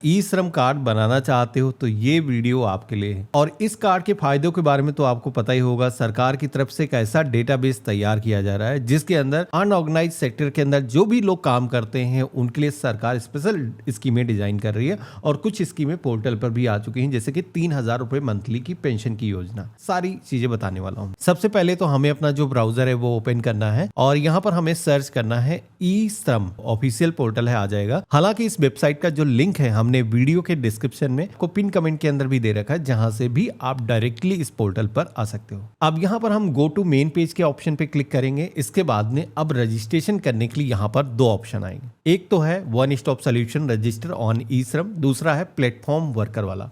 ई श्रम कार्ड बनाना चाहते हो तो ये वीडियो आपके लिए है। और इस कार्ड के फायदों के बारे में तो आपको पता ही होगा। सरकार की तरफ से एक ऐसा डेटाबेस तैयार किया जा रहा है जिसके अंदर अनऑर्गेनाइज सेक्टर के अंदर जो भी लोग काम करते हैं उनके लिए सरकार स्पेशल स्कीमें डिजाइन कर रही है और कुछ स्कीमें पोर्टल पर भी आ चुकी हैं, जैसे कि 3,000 रुपए मंथली की पेंशन की योजना। सारी चीजें बताने वाला हूँ। सबसे पहले तो हमें अपना जो ब्राउजर है वो ओपन करना है और यहाँ पर हमें सर्च करना है ई श्रम। ऑफिशियल पोर्टल है, आ जाएगा। हालांकि इस वेबसाइट का जो लिंक है हमने वीडियो के डिस्क्रिप्शन में को पिन कमेंट के अंदर भी दे रखा है, जहां से भी आप डायरेक्टली इस पोर्टल पर आ सकते हो। अब यहाँ पर हम गो टू मेन पेज के ऑप्शन पे क्लिक करेंगे। इसके बाद में अब रजिस्ट्रेशन करने के लिए यहाँ पर दो ऑप्शन आएंगे। एक तो है one stop solution register on e Shram, दूसरा है प्लेटफॉर्म वर्कर वाला।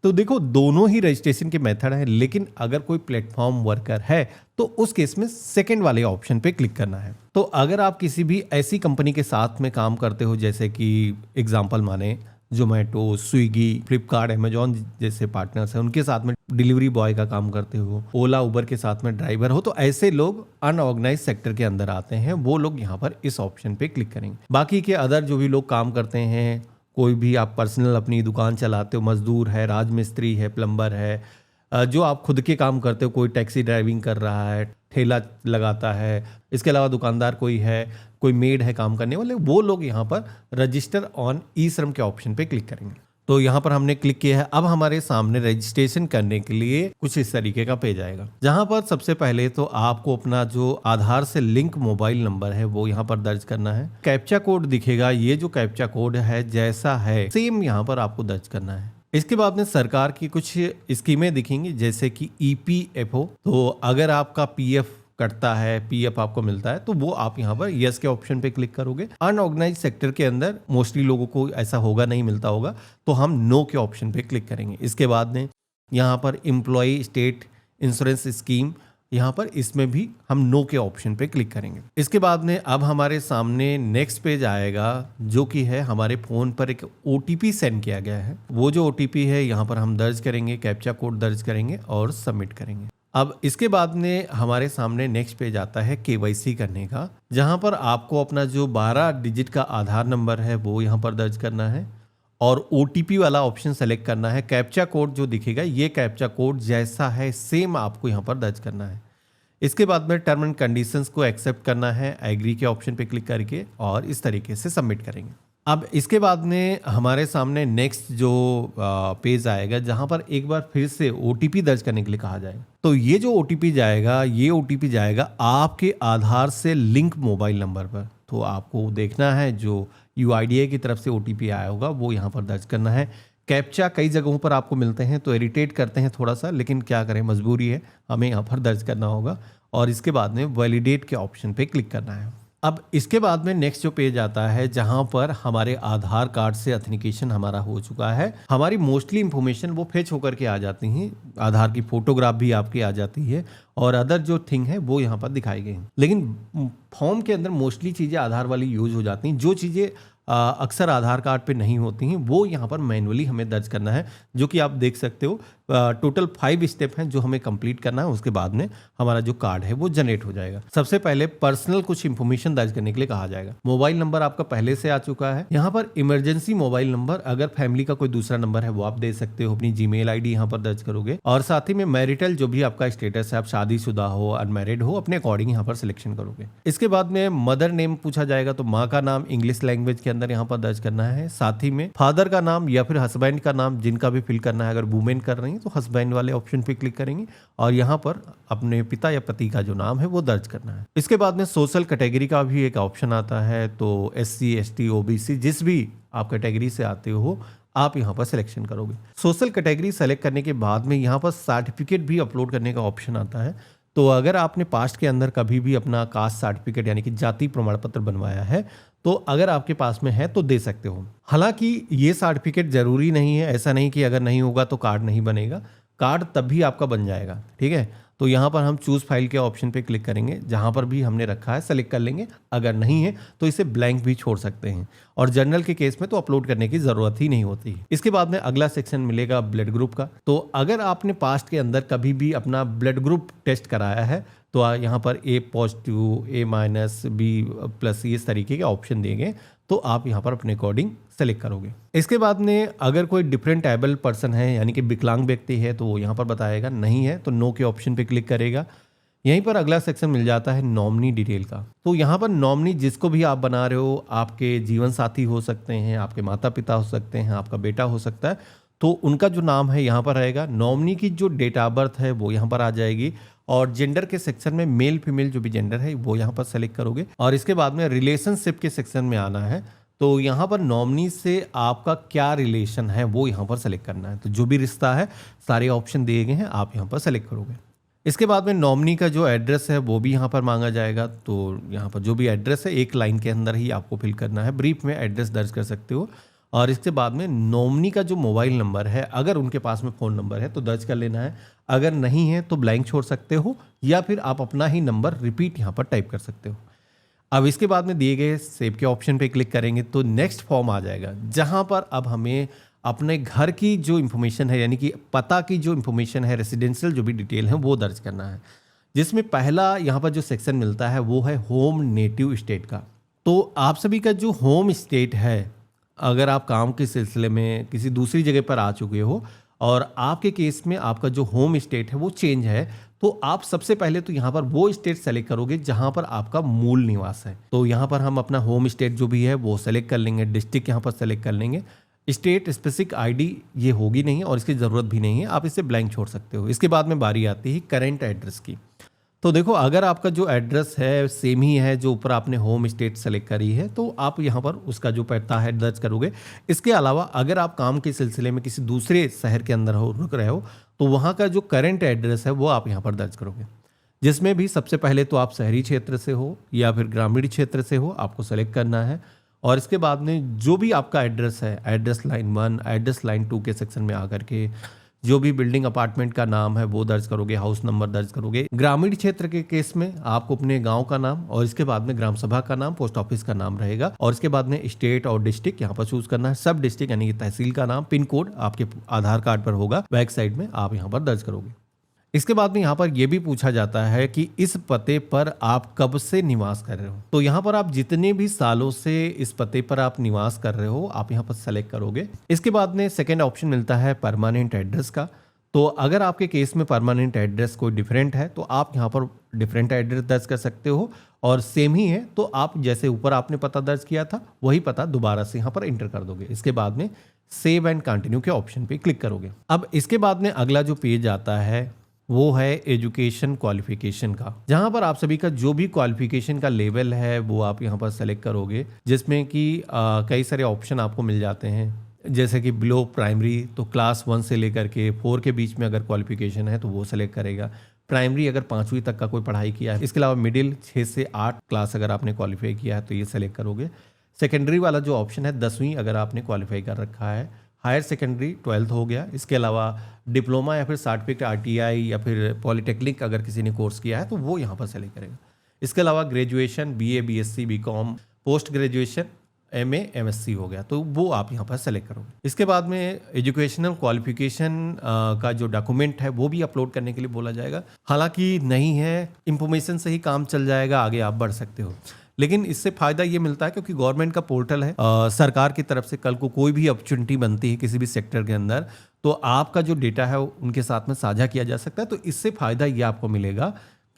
तो देखो दोनों ही रजिस्ट्रेशन के मेथड है, लेकिन अगर कोई प्लेटफॉर्म वर्कर है तो उस केस में सेकंड वाले ऑप्शन पे क्लिक करना है। तो अगर आप किसी भी ऐसी कंपनी के साथ में काम करते हो, जैसे कि एग्जांपल माने जोमेटो, स्विगी, फ्लिपकार्ट, अमेजॉन जैसे पार्टनर्स हैं, उनके साथ में डिलीवरी बॉय का काम करते हो, ओला उबर के साथ में ड्राइवर हो, तो ऐसे लोग अनऑर्गेनाइज सेक्टर के अंदर आते हैं। वो लोग यहाँ पर इस ऑप्शन पे क्लिक करेंगे। बाकी के अदर जो भी लोग काम करते हैं, कोई भी आप पर्सनल अपनी दुकान चलाते हो, मजदूर है, राजमिस्त्री है, प्लम्बर है, जो आप खुद के काम करते हो, कोई टैक्सी ड्राइविंग कर रहा है, ठेला लगाता है, इसके अलावा दुकानदार कोई है, कोई मेड है काम करने वाले, वो लोग यहाँ पर रजिस्टर ऑन ई श्रम के ऑप्शन पे क्लिक करेंगे। तो यहाँ पर हमने क्लिक किया है। अब हमारे सामने रजिस्ट्रेशन करने के लिए कुछ इस तरीके का पेज आएगा, जहाँ पर सबसे पहले तो आपको अपना जो आधार से लिंक मोबाइल नंबर है वो यहाँ पर दर्ज करना है। कैप्चा कोड दिखेगा, ये जो कैप्चा कोड है जैसा है सेम यहाँ पर आपको दर्ज करना है। इसके बाद में सरकार की कुछ स्कीमें दिखेंगी, जैसे कि EPFO। तो अगर आपका PF कटता है, PF आपको मिलता है, तो वो आप यहाँ पर यस के ऑप्शन पे क्लिक करोगे। अनऑर्गेनाइज सेक्टर के अंदर मोस्टली लोगों को ऐसा होगा, नहीं मिलता होगा, तो हम नो के ऑप्शन पे क्लिक करेंगे। इसके बाद में यहाँ पर एम्प्लॉय स्टेट इंश्योरेंस स्कीम, यहाँ पर इसमें भी हम नो के ऑप्शन पे क्लिक करेंगे। इसके बाद में अब हमारे सामने नेक्स्ट पेज आएगा, जो कि है हमारे फोन पर एक OTP सेंड किया गया है। वो जो OTP है यहाँ पर हम दर्ज करेंगे, कैप्चा कोड दर्ज करेंगे और सबमिट करेंगे। अब इसके बाद में हमारे सामने नेक्स्ट पेज आता है KYC करने का, जहां पर आपको अपना जो 12 डिजिट का आधार नंबर है वो यहाँ पर दर्ज करना है और OTP वाला ऑप्शन सेलेक्ट करना है। कैप्चा कोड जो दिखेगा, ये कैप्चा कोड जैसा है सेम आपको यहाँ पर दर्ज करना है। इसके बाद में टर्म एंड कंडीशंस को एक्सेप्ट करना है, एग्री के ऑप्शन पे क्लिक करके, और इस तरीके से सबमिट करेंगे। अब इसके बाद में हमारे सामने नेक्स्ट जो पेज आएगा, जहां पर एक बार फिर से OTP दर्ज करने के लिए कहा जाएगा। तो ये जो OTP जाएगा, ये OTP जाएगा आपके आधार से लिंक मोबाइल नंबर पर। तो आपको देखना है जो UIDAI की तरफ से OTP आया होगा वो यहाँ पर दर्ज करना है। कैप्चा कई जगहों पर आपको मिलते हैं तो इरिटेट करते हैं थोड़ा सा, लेकिन क्या करें, मजबूरी है, हमें यहाँ पर दर्ज करना होगा। और इसके बाद में वैलिडेट के ऑप्शन पे क्लिक करना है। अब इसके बाद में नेक्स्ट जो पेज आता है, जहां पर हमारे आधार कार्ड से ऑथेंटिकेशन हमारा हो चुका है, हमारी मोस्टली इंफॉर्मेशन वो फेच होकर के आ जाती हैं, आधार की फोटोग्राफ भी आपकी आ जाती है और अदर जो थिंग है वो यहाँ पर दिखाई गई हैं। लेकिन फॉर्म के अंदर मोस्टली चीज़ें आधार वाली यूज हो जाती हैं। जो चीज़ें अक्सर आधार कार्ड पे नहीं होती हैं वो यहाँ पर मैनुअली हमें दर्ज करना है, जो कि आप देख सकते हो। टोटल 5 स्टेप हैं जो हमें कंप्लीट करना है। उसके बाद में हमारा जो कार्ड है वो जनरेट हो जाएगा। सबसे पहले पर्सनल कुछ इंफॉर्मेशन दर्ज करने के लिए कहा जाएगा। मोबाइल नंबर आपका पहले से आ चुका है। यहाँ पर इमरजेंसी मोबाइल नंबर, अगर फैमिली का कोई दूसरा नंबर है वो आप दे सकते हो। अपनी जीमेल ID यहाँ पर दर्ज करोगे और साथ ही में मैरिटल जो भी आपका स्टेटस है, आप शादीशुदा हो, अनमैरिड हो, अपने अकॉर्डिंग यहाँ पर सिलेक्शन करोगे। इसके बाद में मदर नेम पूछा जाएगा, तो माँ का नाम इंग्लिश लैंग्वेज के अंदर यहाँ पर दर्ज करना है। साथ ही में फादर का नाम या फिर हस्बैंड का नाम, जिनका भी फिल करना है। अगर वुमेन कर रही है तो हस्बैंड वाले ऑप्शन पे क्लिक करेंगे और यहाँ पर अपने पिता या पति का जो नाम है वो दर्ज करना है। इसके बाद में सोशल कैटेगरी का भी एक ऑप्शन आता है, तो SC ST OBC जिस भी आप कैटेगरी से आते हो आप यहाँ पर सिलेक्शन करोगे। सोशल कैटेगरी सेलेक्ट करने के बाद में यहाँ पर सर्टिफिकेट भी अपलोड करने का ऑप्शन आता है। तो अगर आपने पास्ट के अंदर कभी भी अपना कास्ट सर्टिफिकेट यानी कि जाति प्रमाण पत्र बनवाया है, तो अगर आपके पास में है तो दे सकते हो। हालांकि ये सर्टिफिकेट जरूरी नहीं है, ऐसा नहीं कि अगर नहीं होगा तो कार्ड नहीं बनेगा। कार्ड तभी आपका बन जाएगा, ठीक है। तो यहाँ पर हम चूज फाइल के ऑप्शन पे क्लिक करेंगे, जहाँ पर भी हमने रखा है सेलेक्ट कर लेंगे। अगर नहीं है तो इसे ब्लैंक भी छोड़ सकते हैं, और जनरल के केस में तो अपलोड करने की जरूरत ही नहीं होती। इसके बाद में अगला सेक्शन मिलेगा ब्लड ग्रुप का। तो अगर आपने पास्ट के अंदर कभी भी अपना ब्लड ग्रुप टेस्ट कराया है तो यहाँ पर A+, A-, B+, इस तरीके के ऑप्शन देंगे। तो आप यहाँ पर अपने अकॉर्डिंग सेलेक्ट करोगे। इसके बाद में अगर कोई डिफरेंट एबल पर्सन है यानी कि विकलांग व्यक्ति है तो वो यहाँ पर बताएगा, नहीं है तो नो के ऑप्शन पे क्लिक करेगा। यहीं पर अगला सेक्शन मिल जाता है नॉमिनी डिटेल का। तो यहाँ पर नॉमिनी जिसको भी आप बना रहे हो, आपके जीवन साथी हो सकते हैं, आपके माता पिता हो सकते हैं, आपका बेटा हो सकता है, तो उनका जो नाम है यहाँ पर रहेगा। नॉमिनी की जो डेट ऑफ बर्थ है वो यहाँ पर आ जाएगी और जेंडर के सेक्शन में मेल फीमेल जो भी जेंडर है वो यहाँ पर सेलेक्ट करोगे। और इसके बाद में रिलेशनशिप के सेक्शन में आना है, तो यहाँ पर नॉमिनी से आपका क्या रिलेशन है वो यहाँ पर सेलेक्ट करना है। तो जो भी रिश्ता है सारे ऑप्शन दिए गए हैं, आप यहाँ पर सेलेक्ट करोगे। इसके बाद में नॉमिनी का जो एड्रेस है वो भी यहाँ पर मांगा जाएगा। तो यहाँ पर जो भी एड्रेस है एक लाइन के अंदर ही आपको फिल करना है, ब्रीफ में एड्रेस दर्ज कर सकते हो। और इसके बाद में नॉमिनी का जो मोबाइल नंबर है, अगर उनके पास में फ़ोन नंबर है तो दर्ज कर लेना है, अगर नहीं है तो ब्लैंक छोड़ सकते हो या फिर आप अपना ही नंबर रिपीट यहाँ पर टाइप कर सकते हो। अब इसके बाद में दिए गए सेव के ऑप्शन पे क्लिक करेंगे तो नेक्स्ट फॉर्म आ जाएगा, जहाँ पर अब हमें अपने घर की जो इन्फॉर्मेशन है यानी कि पता की जो इन्फॉर्मेशन है, रेसिडेंशियल जो भी डिटेल है वो दर्ज करना है। जिसमें पहला यहाँ पर जो सेक्शन मिलता है वो है होम नेटिव स्टेट का। तो आप सभी का जो होम स्टेट है, अगर आप काम के सिलसिले में किसी दूसरी जगह पर आ चुके हो और आपके केस में आपका जो होम स्टेट है वो चेंज है, तो आप सबसे पहले तो यहाँ पर वो स्टेट सेलेक्ट करोगे जहाँ पर आपका मूल निवास है। तो यहाँ पर हम अपना होम स्टेट जो भी है वो सेलेक्ट कर लेंगे, डिस्ट्रिक्ट यहाँ पर सेलेक्ट कर लेंगे। स्टेट स्पेसिफिक आईडी ये होगी नहीं और इसकी ज़रूरत भी नहीं है, आप इसे ब्लैंक छोड़ सकते हो। इसके बाद में बारी आती है करेंट एड्रेस की। तो देखो, अगर आपका जो एड्रेस है सेम ही है जो ऊपर आपने होम स्टेट सेलेक्ट करी है तो आप यहाँ पर उसका जो पता है दर्ज करोगे। इसके अलावा अगर आप काम के सिलसिले में किसी दूसरे शहर के अंदर हो, रुक रहे हो, तो वहाँ का जो करंट एड्रेस है वो आप यहाँ पर दर्ज करोगे। जिसमें भी सबसे पहले तो आप शहरी क्षेत्र से हो या फिर ग्रामीण क्षेत्र से हो, आपको सेलेक्ट करना है। और इसके बाद में जो भी आपका एड्रेस है, एड्रेस लाइन 1, एड्रेस लाइन 2 के सेक्शन में आकर के जो भी बिल्डिंग अपार्टमेंट का नाम है वो दर्ज करोगे, हाउस नंबर दर्ज करोगे। ग्रामीण क्षेत्र के केस में आपको अपने गांव का नाम और इसके बाद में ग्राम सभा का नाम, पोस्ट ऑफिस का नाम रहेगा। और इसके बाद में स्टेट और डिस्ट्रिक्ट यहाँ पर चूज करना है। सब डिस्ट्रिक्ट यानी कि तहसील का नाम, पिन कोड आपके आधार कार्ड पर होगा, बैक साइड में आप यहाँ पर दर्ज करोगे। इसके बाद में यहाँ पर यह भी पूछा जाता है कि इस पते पर आप कब से निवास कर रहे हो। तो यहाँ पर आप जितने भी सालों से इस पते पर आप निवास कर रहे हो आप यहाँ पर सेलेक्ट करोगे। इसके बाद में सेकंड ऑप्शन मिलता है परमानेंट एड्रेस का। तो अगर आपके केस में परमानेंट एड्रेस कोई डिफरेंट है तो आप यहाँ पर डिफरेंट एड्रेस दर्ज कर सकते हो, और सेम ही है तो आप जैसे ऊपर आपने पता दर्ज किया था वही पता दोबारा से यहाँ पर इंटर कर दोगे। इसके बाद में सेव एंड कंटिन्यू के ऑप्शन पे क्लिक करोगे। अब इसके बाद में अगला जो पेज आता है वो है एजुकेशन क्वालिफिकेशन का, जहां पर आप सभी का जो भी क्वालिफिकेशन का लेवल है वो आप यहां पर सेलेक्ट करोगे। जिसमें कि कई सारे ऑप्शन आपको मिल जाते हैं, जैसे कि बिलो प्राइमरी तो क्लास 1 से लेकर के 4 के बीच में अगर क्वालिफिकेशन है तो वो सेलेक्ट करेगा। प्राइमरी अगर 5वीं तक का कोई पढ़ाई किया है, इसके अलावा मिडिल 6 से 8 क्लास अगर आपने क्वालिफाई किया है तो ये सेलेक्ट करोगे। सेकेंडरी वाला जो ऑप्शन है 10वीं अगर आपने क्वालिफाई कर रखा है। हायर सेकेंडरी 12th हो गया। इसके अलावा डिप्लोमा या फिर सर्टिफिकेट आरटीआई या फिर पॉलिटेक्निक अगर किसी ने कोर्स किया है तो वो यहाँ पर सेलेक्ट करेगा। इसके अलावा graduation BA, BSc, BCom, post graduation, MA, MSc हो गया तो वो आप यहाँ पर सेलेक्ट करोगे। इसके बाद में एजुकेशनल क्वालिफिकेशन का जो डॉक्यूमेंट है वो भी अपलोड करने के लिए बोला जाएगा। हालांकि नहीं है, इंफॉर्मेशन से ही काम चल जाएगा, आगे आप बढ़ सकते हो। लेकिन इससे फायदा ये मिलता है क्योंकि गवर्नमेंट का पोर्टल है, सरकार की तरफ से कल को कोई भी अपॉर्चुनिटी बनती है किसी भी सेक्टर के अंदर तो आपका जो डेटा है उनके साथ में साझा किया जा सकता है। तो इससे फायदा ये आपको मिलेगा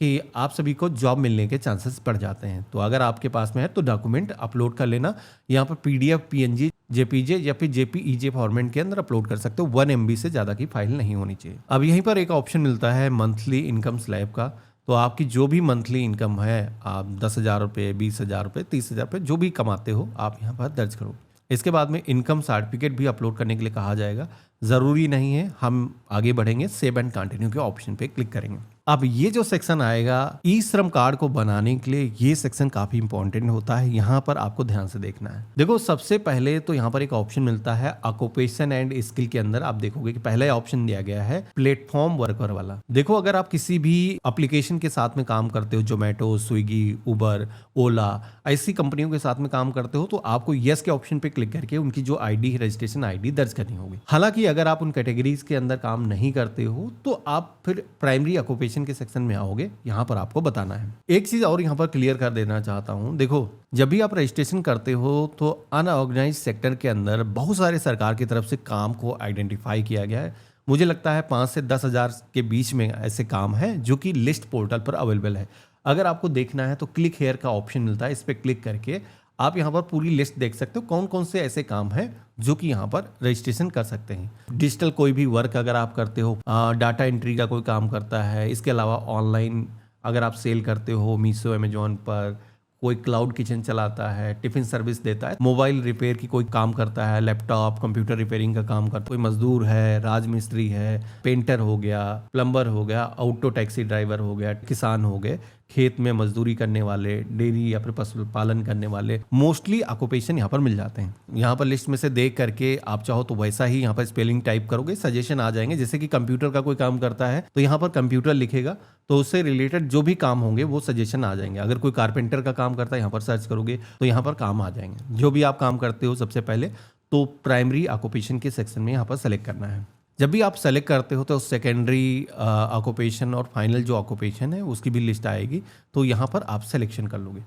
कि आप सभी को जॉब मिलने के चांसेस बढ़ जाते हैं। तो अगर आपके पास में है तो डॉक्यूमेंट अपलोड कर लेना। यहाँ पर पीडीएफ, पीएनजी, जेपीजे या फिर जेपीईजे फॉर्मेट के अंदर अपलोड कर सकते हो। 1 MB से ज़्यादा की फाइल नहीं होनी चाहिए। अब यहीं पर एक ऑप्शन मिलता है मंथली इनकम स्लैब का। तो आपकी जो भी मंथली इनकम है, आप 10,000 रुपये, 20,000 रुपये, 30,000 रुपये जो भी कमाते हो आप यहाँ पर दर्ज करो। इसके बाद में इनकम सर्टिफिकेट भी अपलोड करने के लिए कहा जाएगा। ज़रूरी नहीं है, हम आगे बढ़ेंगे, सेव एंड कंटिन्यू के ऑप्शन पे क्लिक करेंगे। अब ये जो सेक्शन आएगा ई श्रम कार्ड को बनाने के लिए, ये सेक्शन काफी इंपॉर्टेंट होता है। यहाँ पर आपको ध्यान से देखना है। देखो, सबसे पहले तो यहाँ पर एक ऑप्शन मिलता है ऑक्यूपेशन एंड स्किल के अंदर आप देखोगे कि पहला ऑप्शन दिया गया है प्लेटफॉर्म वर्कर वाला। देखो, अगर आप किसी भी एप्लीकेशन के साथ में काम करते हो, जोमेटो, स्विगी, उबर, ओला, ऐसी कंपनियों के साथ में काम करते हो तो आपको यस के ऑप्शन पे क्लिक करके उनकी जो आईडी, रजिस्ट्रेशन आईडी दर्ज करनी होगी। हालांकि अगर आप उन कैटेगरीज के अंदर काम नहीं करते हो तो आप फिर प्राइमरी ऑक्यूपेशन रजिस्ट्रेशन के सेक्शन में आओगे, यहाँ पर आपको बताना है। एक चीज और यहाँ पर क्लियर कर देना चाहता हूँ, देखो जब भी आप रजिस्ट्रेशन करते हो तो अनऑर्गेनाइज सेक्टर के अंदर बहुत सारे सरकार की तरफ से काम को आइडेंटिफाई किया गया है। मुझे लगता है 5 से 10 हज़ार के बीच में ऐसे काम है जो कि लिस्ट पोर्टल पर अवेलेबल है। अगर आपको देखना है तो क्लिक हेयर का ऑप्शन मिलता है, इस पर क्लिक करके आप यहाँ पर पूरी लिस्ट देख सकते हो कौन कौन से ऐसे काम हैं जो कि यहाँ पर रजिस्ट्रेशन कर सकते हैं। डिजिटल कोई भी वर्क अगर आप करते हो, डाटा एंट्री का कोई काम करता है, इसके अलावा ऑनलाइन अगर आप सेल करते हो मीशो अमेजोन पर, कोई क्लाउड किचन चलाता है, टिफिन सर्विस देता है, मोबाइल रिपेयर की कोई काम करता है, लैपटॉप कंप्यूटर रिपेयरिंग का काम करता है, कोई मजदूर है, राजमिस्त्री है, पेंटर हो गया, प्लम्बर हो गया, ऑटो टैक्सी ड्राइवर हो गया, किसान हो गए, खेत में मजदूरी करने वाले, डेयरी या फिर पशुपालन करने वाले, मोस्टली ऑक्यूपेशन यहाँ पर मिल जाते हैं। यहाँ पर लिस्ट में से देख करके आप चाहो तो वैसा ही यहाँ पर स्पेलिंग टाइप करोगे, सजेशन आ जाएंगे। जैसे कि कंप्यूटर का कोई काम करता है तो यहाँ पर कंप्यूटर लिखेगा तो उससे रिलेटेड जो भी काम होंगे वो सजेशन आ जाएंगे। अगर कोई कारपेंटर का काम करता है यहाँ पर सर्च करोगे तो यहाँ पर काम आ जाएंगे। जो भी आप काम करते हो सबसे पहले तो प्राइमरी ऑक्यूपेशन के सेक्शन में यहाँ पर सेलेक्ट करना है। जब भी आप सेलेक्ट करते हो तो सेकेंडरी ऑक्यूपेशन और फाइनल जो ऑक्यूपेशन है उसकी भी लिस्ट आएगी, तो यहाँ पर आप सिलेक्शन कर लोगे।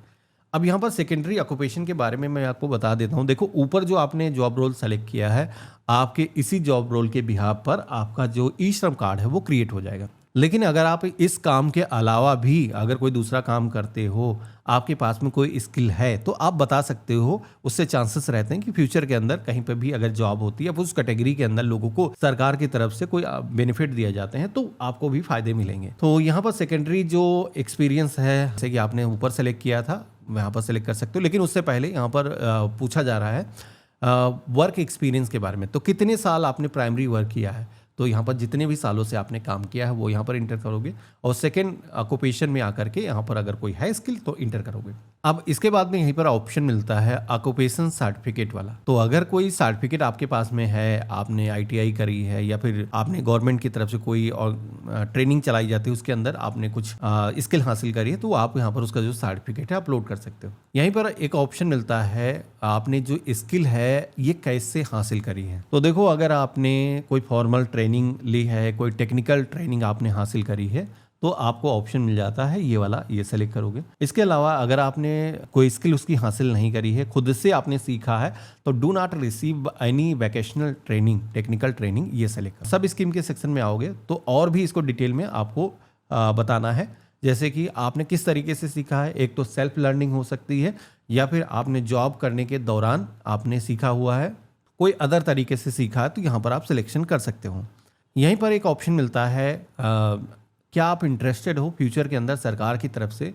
अब यहाँ पर सेकेंडरी ऑक्यूपेशन के बारे में मैं आपको बता देता हूँ। देखो ऊपर जो आपने जॉब रोल सेलेक्ट किया है, आपके इसी जॉब रोल के बिहाफ पर आपका जो ई श्रम कार्ड है वो क्रिएट हो जाएगा। लेकिन अगर आप इस काम के अलावा भी अगर कोई दूसरा काम करते हो, आपके पास में कोई स्किल है तो आप बता सकते हो। उससे चांसेस रहते हैं कि फ्यूचर के अंदर कहीं पे भी अगर जॉब होती है उस कैटेगरी के अंदर लोगों को सरकार की तरफ से कोई बेनिफिट दिए जाते हैं तो आपको भी फायदे मिलेंगे। तो यहाँ पर सेकेंडरी जो एक्सपीरियंस है, जैसे कि आपने ऊपर सेलेक्ट किया था वहाँ पर सेलेक्ट कर सकते हो। लेकिन उससे पहले यहाँ पर पूछा जा रहा है वर्क एक्सपीरियंस के बारे में, तो कितने साल आपने प्राइमरी वर्क किया है। तो यहाँ पर जितने भी सालों से आपने काम किया है वो यहाँ पर इंटर करोगे और सेकेंड ऑक्यूपेशन में आकर के यहाँ पर अगर कोई है स्किल तो इंटर करोगे। अब इसके बाद में यहीं पर ऑप्शन मिलता है ऑक्यूपेशन सर्टिफिकेट वाला। तो अगर कोई सर्टिफिकेट आपके पास में है, आपने आईटीआई करी है या फिर आपने गवर्नमेंट की तरफ से कोई और ट्रेनिंग चलाई जाती है उसके अंदर आपने कुछ स्किल हासिल करी है तो आप यहाँ पर उसका जो सर्टिफिकेट है अपलोड कर सकते हो। यहीं पर एक ऑप्शन मिलता है आपने जो स्किल है ये कैसे हासिल करी है। तो देखो अगर आपने कोई फॉर्मल ट्रेनिंग ली है, कोई टेक्निकल ट्रेनिंग आपने हासिल करी है तो आपको ऑप्शन मिल जाता है ये वाला, ये सेलेक्ट करोगे। इसके अलावा अगर आपने कोई स्किल उसकी हासिल नहीं करी है, खुद से आपने सीखा है तो do not receive any vocational training, technical training, ये सेलेक्ट करो। सब स्कीम के सेक्शन में आओगे तो और भी इसको डिटेल में आपको बताना है, जैसे कि आपने किस तरीके से सीखा है। एक तो सेल्फ लर्निंग हो सकती है या फिर आपने जॉब करने के दौरान आपने सीखा हुआ है, कोई अदर तरीके से सीखा है तो यहाँ पर आप सिलेक्शन कर सकते हो। यहीं पर एक ऑप्शन मिलता है क्या आप इंटरेस्टेड हो फ्यूचर के अंदर सरकार की तरफ से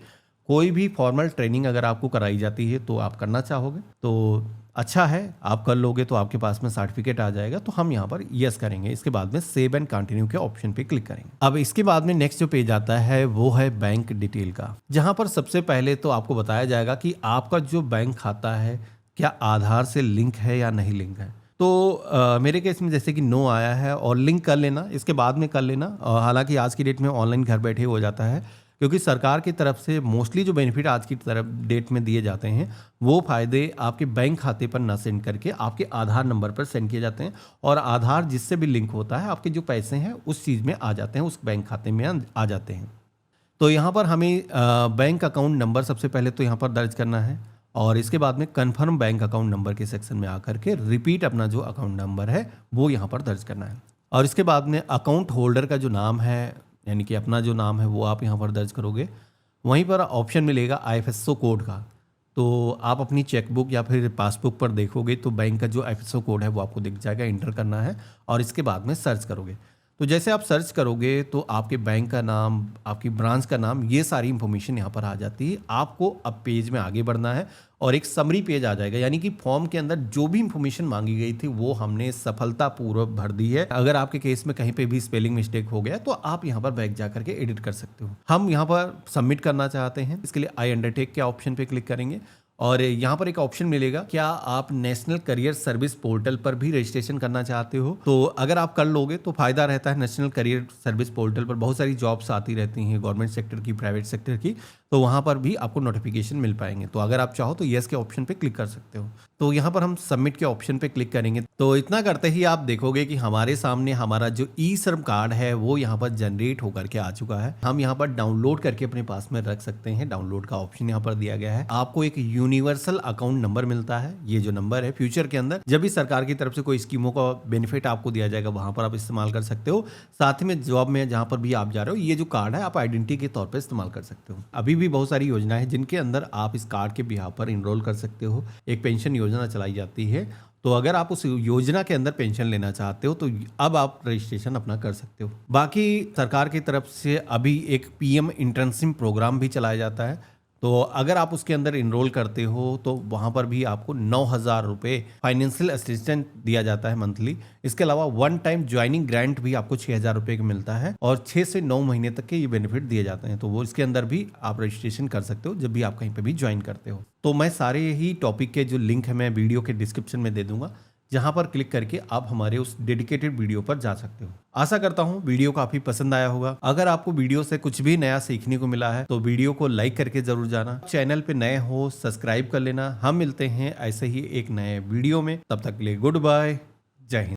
कोई भी फॉर्मल ट्रेनिंग अगर आपको कराई जाती है तो आप करना चाहोगे तो अच्छा है, आप कर लोगे तो आपके पास में सर्टिफिकेट आ जाएगा। तो हम यहाँ पर यस करेंगे। इसके बाद में सेव एंड कंटिन्यू के ऑप्शन पे क्लिक करेंगे। अब इसके बाद में नेक्स्ट जो पेज आता है वो है बैंक डिटेल का, जहाँ पर सबसे पहले तो आपको बताया जाएगा कि आपका जो बैंक खाता है क्या आधार से लिंक है या नहीं लिंक है। तो मेरे केस में जैसे कि नो आया है और लिंक कर लेना, इसके बाद में कर लेना। हालांकि आज की डेट में ऑनलाइन घर बैठे हो जाता है क्योंकि सरकार की तरफ से मोस्टली जो बेनिफिट आज की तरफ डेट में दिए जाते हैं वो फायदे आपके बैंक खाते पर ना सेंड करके आपके आधार नंबर पर सेंड किए जाते हैं और आधार जिससे भी लिंक होता है आपके जो पैसे हैं उस चीज़ में आ जाते हैं, उस बैंक खाते में आ जाते हैं। तो यहाँ पर हमें बैंक अकाउंट नंबर सबसे पहले तो यहाँ पर दर्ज करना है और इसके बाद में कन्फर्म बैंक अकाउंट नंबर के सेक्शन में आकर के रिपीट अपना जो अकाउंट नंबर है वो यहाँ पर दर्ज करना है। और इसके बाद में अकाउंट होल्डर का जो नाम है यानी कि अपना जो नाम है वो आप यहाँ पर दर्ज करोगे। वहीं पर ऑप्शन मिलेगा IFSO कोड का, तो आप अपनी चेकबुक या फिर पासबुक पर देखोगे तो बैंक का जो IFSO कोड है वो आपको दिख जाएगा, इंटर करना है और इसके बाद में सर्च करोगे। तो जैसे आप सर्च करोगे तो आपके बैंक का नाम, आपकी ब्रांच का नाम, ये सारी इंफॉर्मेशन यहाँ पर आ जाती है। आपको अब पेज में आगे बढ़ना है और एक समरी पेज आ जाएगा, यानी कि फॉर्म के अंदर जो भी इंफॉर्मेशन मांगी गई थी वो हमने सफलतापूर्वक भर दी है। अगर आपके केस में कहीं पे भी स्पेलिंग मिस्टेक हो गया तो आप यहाँ पर बैक जा करके एडिट कर सकते हो। हम यहाँ पर सबमिट करना चाहते हैं, इसके लिए आई अंडरटेक के ऑप्शन पे क्लिक करेंगे और यहाँ पर एक ऑप्शन मिलेगा, क्या आप नेशनल करियर सर्विस पोर्टल पर भी रजिस्ट्रेशन करना चाहते हो। तो अगर आप कर लोगे तो फायदा रहता है। नेशनल करियर सर्विस पोर्टल पर बहुत सारी जॉब्स आती रहती हैं, गवर्नमेंट सेक्टर की, प्राइवेट सेक्टर की, तो वहाँ पर भी आपको नोटिफिकेशन मिल पाएंगे। तो अगर आप चाहो तो येस के ऑप्शन पे क्लिक कर सकते हो। तो यहाँ पर हम सबमिट के ऑप्शन पे क्लिक करेंगे। तो इतना करते ही आप देखोगे कि हमारे सामने हमारा जो ई श्रम कार्ड है वो यहाँ पर जनरेट होकर के आ चुका है। हम यहाँ पर डाउनलोड करके अपने पास में रख सकते हैं। डाउनलोड का ऑप्शन यहाँ पर दिया गया है। आपको एक यूनिवर्सल अकाउंट नंबर मिलता है। ये जो नंबर है फ्यूचर के अंदर जब भी सरकार की तरफ से कोई स्कीमों का बेनिफिट आपको दिया जाएगा वहां पर आप इस्तेमाल कर सकते हो। साथ में जॉब में जहां पर भी आप जा रहे हो ये जो कार्ड है आप आइडेंटिटी के तौर पर इस्तेमाल कर सकते हो। अभी भी बहुत सारी योजनाएं हैं जिनके अंदर आप इस कार्ड के बिहाफ पर इनरोल कर सकते हो। एक पेंशन योजना चलाई जाती है, तो अगर आप उस योजना के अंदर पेंशन लेना चाहते हो तो अब आप रजिस्ट्रेशन अपना कर सकते हो। बाकी सरकार की तरफ से अभी एक पीएम इंटर्नशिप प्रोग्राम भी चलाया जाता है, तो अगर आप उसके अंदर इनरोल करते हो तो वहां पर भी आपको 9,000 रुपये फाइनेंशियल असिस्टेंट दिया जाता है मंथली। इसके अलावा वन टाइम ज्वाइनिंग ग्रांट भी आपको 6,000 रुपये का मिलता है और 6 से 9 महीने तक के ये बेनिफिट दिए जाते हैं। तो वो इसके अंदर भी आप रजिस्ट्रेशन कर सकते हो जब भी आप कहीं पे भी ज्वाइन करते हो। तो मैं सारे ही टॉपिक के जो लिंक है मैं वीडियो के डिस्क्रिप्शन में दे दूंगा, जहां पर क्लिक करके आप हमारे उस डेडिकेटेड वीडियो पर जा सकते हो। आशा करता हूं वीडियो काफी पसंद आया होगा। अगर आपको वीडियो से कुछ भी नया सीखने को मिला है तो वीडियो को लाइक करके जरूर जाना। चैनल पे नए हो सब्सक्राइब कर लेना। हम मिलते हैं ऐसे ही एक नए वीडियो में, तब तक के लिए गुड बाय, जय हिंद।